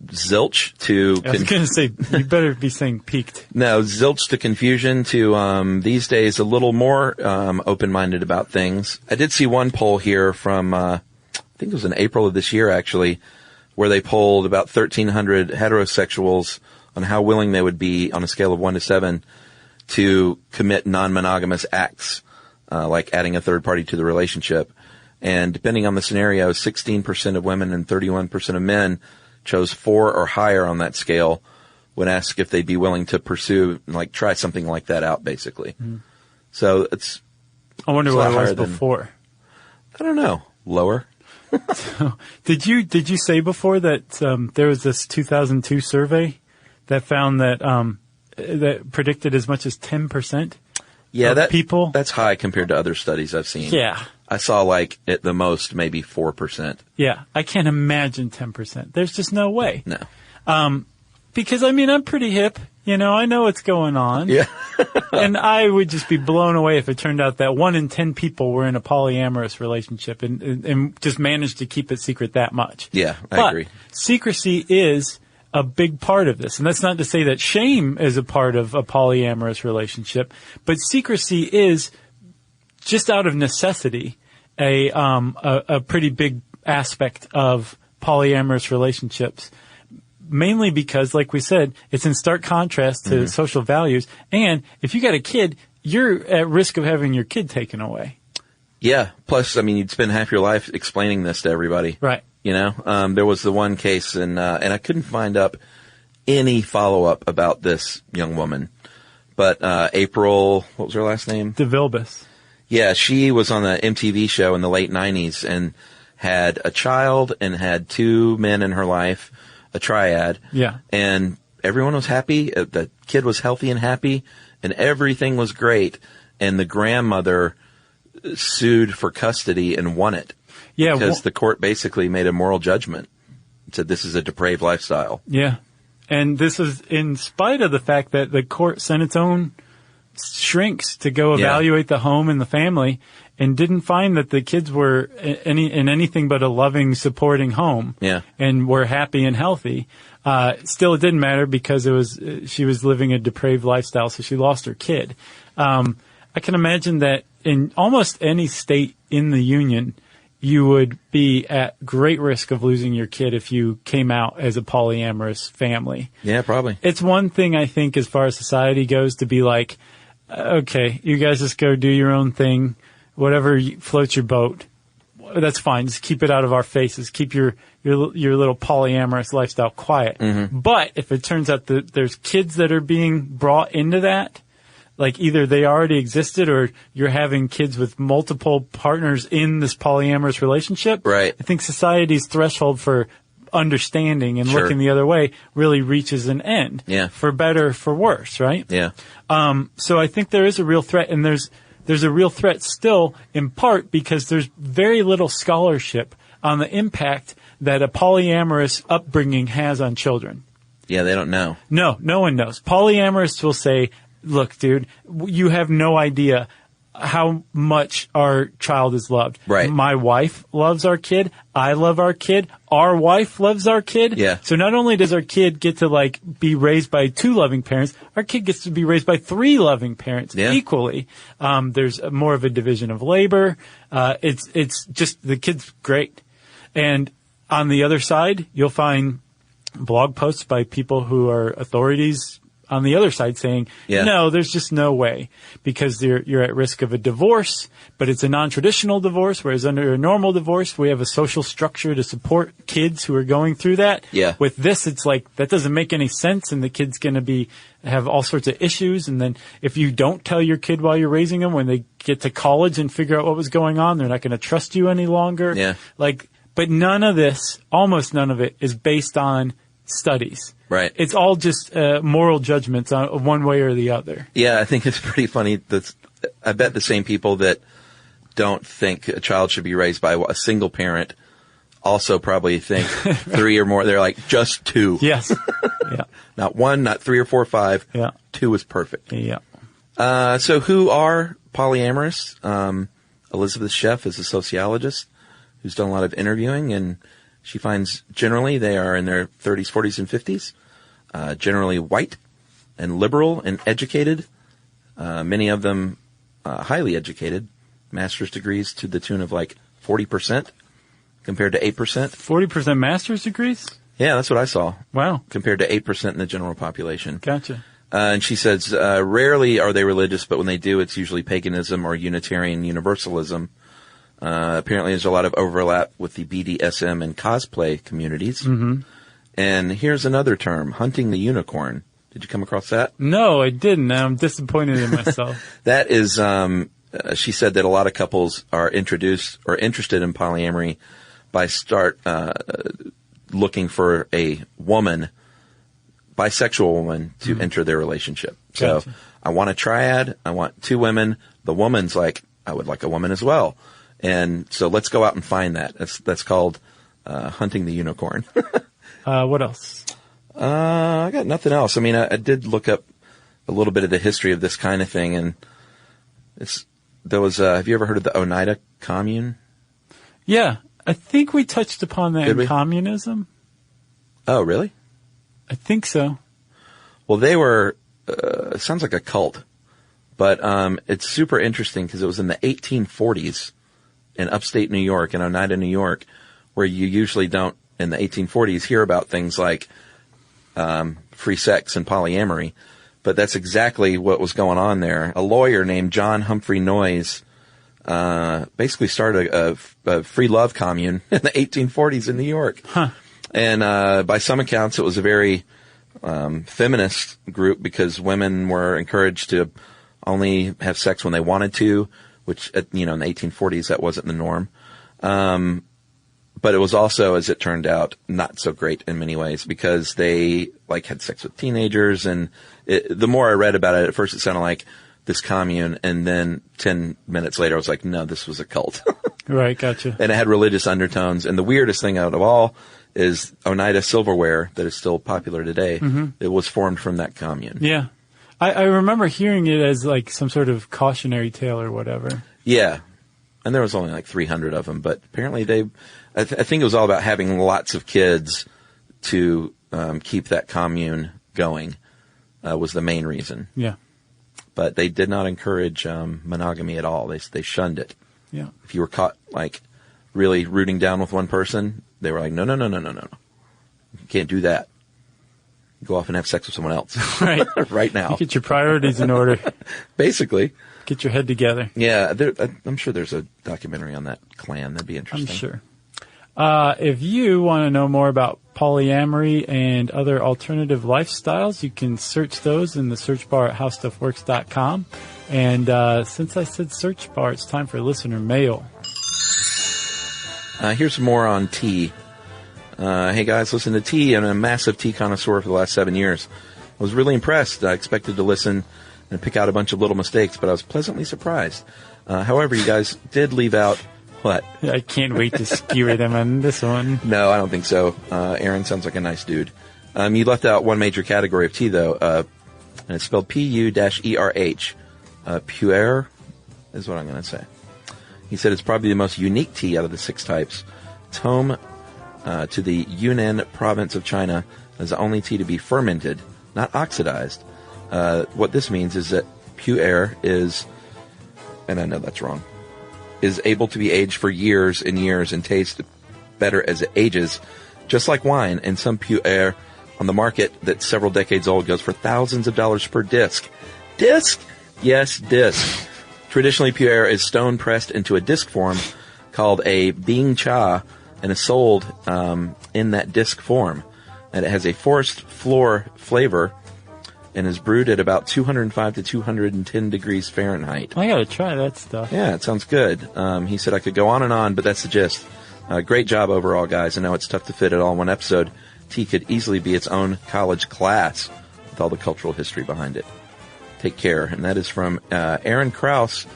Speaker 5: zilch to.
Speaker 2: I was going to say you better be saying peaked.
Speaker 5: No, zilch to confusion to these days a little more open-minded about things. I did see one poll here from I think it was in April of this year actually, where they polled about 1,300 heterosexuals on how willing they would be on a scale of 1 to 7 to commit non-monogamous acts, like adding a third party to the relationship. And depending on the scenario, 16% of women and 31% of men chose 4 or higher on that scale when asked if they'd be willing to pursue, try something like that out, basically. Mm. So
Speaker 2: I wonder what it was
Speaker 5: than,
Speaker 2: before.
Speaker 5: I don't know. Lower.
Speaker 2: So, did you say before that there was this 2002 survey that found that that predicted as much as 10%?
Speaker 5: Yeah,
Speaker 2: people.
Speaker 5: That's high compared to other studies I've seen.
Speaker 2: Yeah.
Speaker 5: I saw at the most maybe 4%.
Speaker 2: Yeah, I can't imagine 10%. There's just no way.
Speaker 5: No.
Speaker 2: Because I'm pretty hip. I know what's going on.
Speaker 5: Yeah.
Speaker 2: And I would just be blown away if it turned out that 1 in 10 people were in a polyamorous relationship and just managed to keep it secret that much.
Speaker 5: Yeah, I agree.
Speaker 2: Secrecy is a big part of this. And that's not to say that shame is a part of a polyamorous relationship, but secrecy is just out of necessity a pretty big aspect of polyamorous relationships. Mainly because, like we said, it's in stark contrast to social values. And if you got a kid, you're at risk of having your kid taken away.
Speaker 5: Yeah. Plus, you'd spend half your life explaining this to everybody.
Speaker 2: Right.
Speaker 5: There was the one case, and I couldn't find up any follow-up about this young woman. But April, what was her last name?
Speaker 2: DeVilbiss.
Speaker 5: Yeah, she was on an MTV show in the late 90s and had a child and had 2 men in her life, a triad.
Speaker 2: Yeah.
Speaker 5: And everyone was happy. The kid was healthy and happy, and everything was great. And the grandmother sued for custody and won it.
Speaker 2: Yeah.
Speaker 5: Because the court basically made a moral judgment. Said this is a depraved lifestyle.
Speaker 2: Yeah. And this was in spite of the fact that the court sent its own shrinks to go evaluate the home and the family and didn't find that the kids were in anything but a loving, supporting home.
Speaker 5: Yeah.
Speaker 2: And were happy and healthy. Still, it didn't matter because she was living a depraved lifestyle, so she lost her kid. I can imagine that in almost any state in the union, you would be at great risk of losing your kid if you came out as a polyamorous family.
Speaker 5: Yeah, probably.
Speaker 2: It's one thing, I think, as far as society goes, to be like, okay, you guys just go do your own thing, whatever floats your boat. That's fine. Just keep it out of our faces. Keep your little polyamorous lifestyle quiet. Mm-hmm. But if it turns out that there's kids that are being brought into that, like either they already existed or you're having kids with multiple partners in this polyamorous relationship.
Speaker 5: Right.
Speaker 2: I think society's threshold for understanding and
Speaker 5: Sure.
Speaker 2: looking the other way really reaches an end.
Speaker 5: Yeah.
Speaker 2: For better, for worse, right?
Speaker 5: Yeah.
Speaker 2: So I think there is a real threat, and there's a real threat still in part because there's very little scholarship on the impact that a polyamorous upbringing has on children.
Speaker 5: Yeah, they don't know.
Speaker 2: No one knows. Polyamorists will say, look, dude, you have no idea how much our child is loved.
Speaker 5: Right.
Speaker 2: My wife loves our kid. I love our kid. Our wife loves our kid.
Speaker 5: Yeah.
Speaker 2: So not only does our kid get to like be raised by 2 loving parents, our kid gets to be raised by 3 loving parents equally. There's more of a division of labor. It's just the kid's great. And on the other side, you'll find blog posts by people who are authorities on the other side saying, no, there's just no way because you're at risk of a divorce, but it's a non-traditional divorce, whereas under a normal divorce, we have a social structure to support kids who are going through that.
Speaker 5: Yeah.
Speaker 2: With this, it's like, that doesn't make any sense, and the kid's going to have all sorts of issues, and then if you don't tell your kid while you're raising them, when they get to college and figure out what was going on, they're not going to trust you any longer.
Speaker 5: Yeah.
Speaker 2: But none of this, almost none of it, is based on studies.
Speaker 5: Right.
Speaker 2: It's all just moral judgments on one way or the other.
Speaker 5: Yeah, I think it's pretty funny. I bet the same people that don't think a child should be raised by a single parent also probably think 3 or more. They're like, just 2.
Speaker 2: Yes. Yeah.
Speaker 5: Not 1, not 3 or 4 or 5.
Speaker 2: Yeah.
Speaker 5: 2 is perfect.
Speaker 2: Yeah.
Speaker 5: So who are polyamorous? Elizabeth Sheff is a sociologist who's done a lot of interviewing, and she finds generally they are in their 30s, 40s, and 50s, generally white and liberal and educated, many of them highly educated, master's degrees to the tune of like 40% compared to 8%.
Speaker 2: 40% master's degrees?
Speaker 5: Yeah, that's what I saw.
Speaker 2: Wow.
Speaker 5: Compared to 8% in the general population.
Speaker 2: Gotcha.
Speaker 5: And she says, rarely are they religious, but when they do, it's usually paganism or Unitarian Universalism. Apparently there's a lot of overlap with the BDSM and cosplay communities. Mm-hmm. And here's another term, hunting the unicorn. Did you come across that?
Speaker 2: No, I didn't. I'm disappointed in myself.
Speaker 5: That is, she said that a lot of couples are introduced or interested in polyamory by looking for a woman, bisexual woman, to enter their relationship.
Speaker 2: Gotcha.
Speaker 5: So I want a triad. I want 2 women. The woman's like, I would like a woman as well. And so let's go out and find that. That's called hunting the unicorn.
Speaker 2: What else?
Speaker 5: I got nothing else. I mean, I did look up a little bit of the history of this kind of thing, and have you ever heard of the Oneida Commune?
Speaker 2: Yeah, I think we touched upon that in communism.
Speaker 5: Oh, really?
Speaker 2: I think so.
Speaker 5: Well, they were, it sounds like a cult, but it's super interesting because it was in the 1840s in upstate New York, in Oneida, New York, where you usually don't, in the 1840s, hear about things like free sex and polyamory. But that's exactly what was going on there. A lawyer named John Humphrey Noyes basically started a free love commune in the 1840s in New York.
Speaker 2: Huh.
Speaker 5: And by some accounts, it was a very feminist group because women were encouraged to only have sex when they wanted to, which, in the 1840s, that wasn't the norm. But it was also, as it turned out, not so great in many ways because they had sex with teenagers. And the more I read about it, at first it sounded like this commune, and then 10 minutes later I was like, no, this was a cult.
Speaker 2: Right, gotcha.
Speaker 5: And it had religious undertones. And the weirdest thing out of all is Oneida silverware that is still popular today. Mm-hmm. It was formed from that commune.
Speaker 2: Yeah. I remember hearing it as some sort of cautionary tale or whatever.
Speaker 5: Yeah. And there was only 300 of them, but apparently I think it was all about having lots of kids to keep that commune going was the main reason.
Speaker 2: Yeah.
Speaker 5: But they did not encourage monogamy at all. They shunned it.
Speaker 2: Yeah.
Speaker 5: If you were caught really rooting down with one person, they were like, no. You can't do that. Go off and have sex with someone else.
Speaker 2: Right.
Speaker 5: Right now.
Speaker 2: You get your priorities in order.
Speaker 5: Basically.
Speaker 2: Get your head together.
Speaker 5: Yeah. I'm sure there's a documentary on that clan. That'd be interesting.
Speaker 2: I'm sure. If you want to know more about polyamory and other alternative lifestyles, you can search those in the search bar at howstuffworks.com. And since I said search bar, it's time for listener mail.
Speaker 5: Here's some more on tea. Hey guys, listen to tea. I'm a massive tea connoisseur for the last 7 years. I was really impressed. I expected to listen and pick out a bunch of little mistakes, but I was pleasantly surprised. However, you guys did leave out what?
Speaker 2: I can't wait to skewer them on this one.
Speaker 5: No, I don't think so. Aaron sounds like a nice dude. You left out one major category of tea, though, and it's spelled P-U-E-R-H. Puer is what I'm going to say. He said it's probably the most unique tea out of the 6 types. It's home to the Yunnan province of China as the only tea to be fermented, not oxidized. What this means is that puer is, and I know that's wrong, is able to be aged for years and years and taste better as it ages, just like wine. And some puer on the market that's several decades old goes for thousands of dollars per disc. Disc? Yes, disc. Traditionally, puer is stone pressed into a disc form called a bing cha and is sold in that disc form. And it has a forest floor flavor and is brewed at about 205 to 210 degrees Fahrenheit.
Speaker 2: I gotta try that stuff.
Speaker 5: Yeah, it sounds good. He said I could go on, but that's the gist. Great job overall, guys. I know it's tough to fit it all in one episode. Tea could easily be its own college class with all the cultural history behind it. Take care. And that is from Aaron Krause,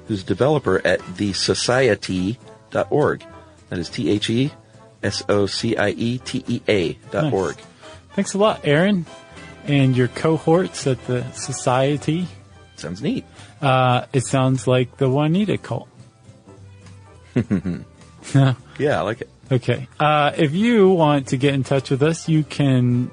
Speaker 5: who's a developer at thesocietea.org. That is TheSocietea.org.
Speaker 2: Nice. Thanks a lot, Aaron. And your cohorts at the Society.
Speaker 5: Sounds neat.
Speaker 2: It sounds like the Juanita cult.
Speaker 5: Yeah, I like it.
Speaker 2: Okay. If you want to get in touch with us, you can,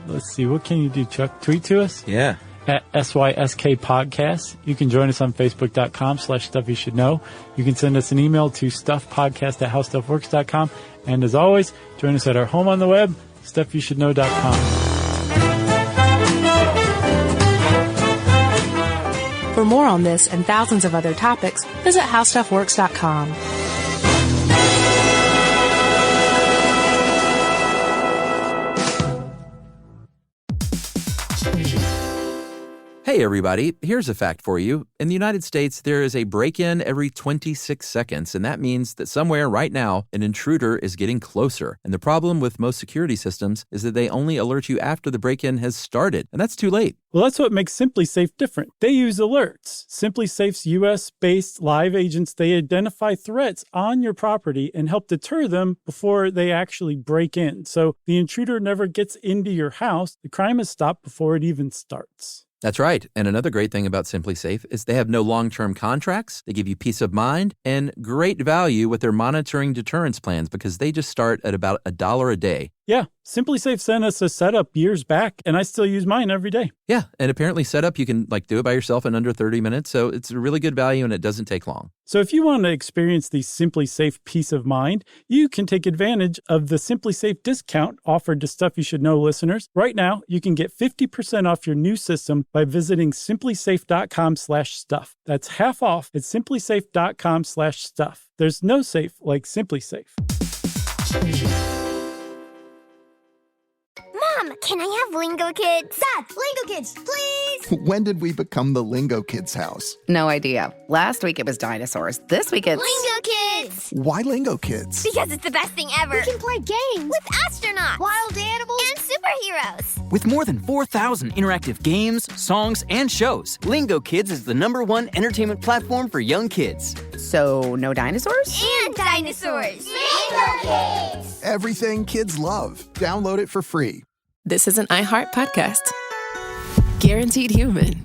Speaker 2: let's see, what can you do, Chuck? Tweet to us?
Speaker 5: Yeah.
Speaker 2: At SYSK Podcast. You can join us on Facebook.com/Stuff You Should Know. You can send us an email to stuffpodcast@howstuffworks.com. And as always, join us at our home on the web, stuffyoushouldknow.com.
Speaker 4: For more on this and thousands of other topics, visit howstuffworks.com.
Speaker 3: Hey everybody, here's a fact for you. In the United States, there is a break-in every 26 seconds, and that means that somewhere right now, an intruder is getting closer. And the problem with most security systems is that they only alert you after the break-in has started, and that's too late.
Speaker 2: Well, that's what makes SimpliSafe different. They use alerts. SimpliSafe's U.S.-based live agents, they identify threats on your property and help deter them before they actually break in. So the intruder never gets into your house. The crime is stopped before it even starts.
Speaker 3: That's right. And another great thing about SimpliSafe is they have no long-term contracts. They give you peace of mind and great value with their monitoring deterrence plans because they just start at about $1 a day.
Speaker 2: Yeah, SimpliSafe sent us a setup years back, and I still use mine every day.
Speaker 3: Yeah, and apparently setup, you can do it by yourself in under 30 minutes, so it's a really good value and it doesn't take long.
Speaker 2: So if you want to experience the SimpliSafe peace of mind, you can take advantage of the SimpliSafe discount offered to Stuff You Should Know listeners. Right now, you can get 50% off your new system by visiting simplysafe.com/stuff. That's half off at simplysafe.com/stuff. There's no safe like SimpliSafe.
Speaker 7: Mom, can I have Lingo Kids? Dad, Lingo Kids, please!
Speaker 8: When did we become the Lingo Kids house?
Speaker 9: No idea. Last week it was dinosaurs. This week it's...
Speaker 7: Lingo Kids!
Speaker 8: Why Lingo Kids?
Speaker 7: Because it's the best thing ever. We can play games with astronauts, wild animals, and superheroes.
Speaker 10: With more than 4,000 interactive games, songs, and shows, Lingo Kids is the #1 entertainment platform for young kids.
Speaker 9: So, no dinosaurs?
Speaker 7: And dinosaurs! Lingo Kids!
Speaker 8: Everything kids love. Download it for free.
Speaker 1: This is an iHeart podcast. Guaranteed human.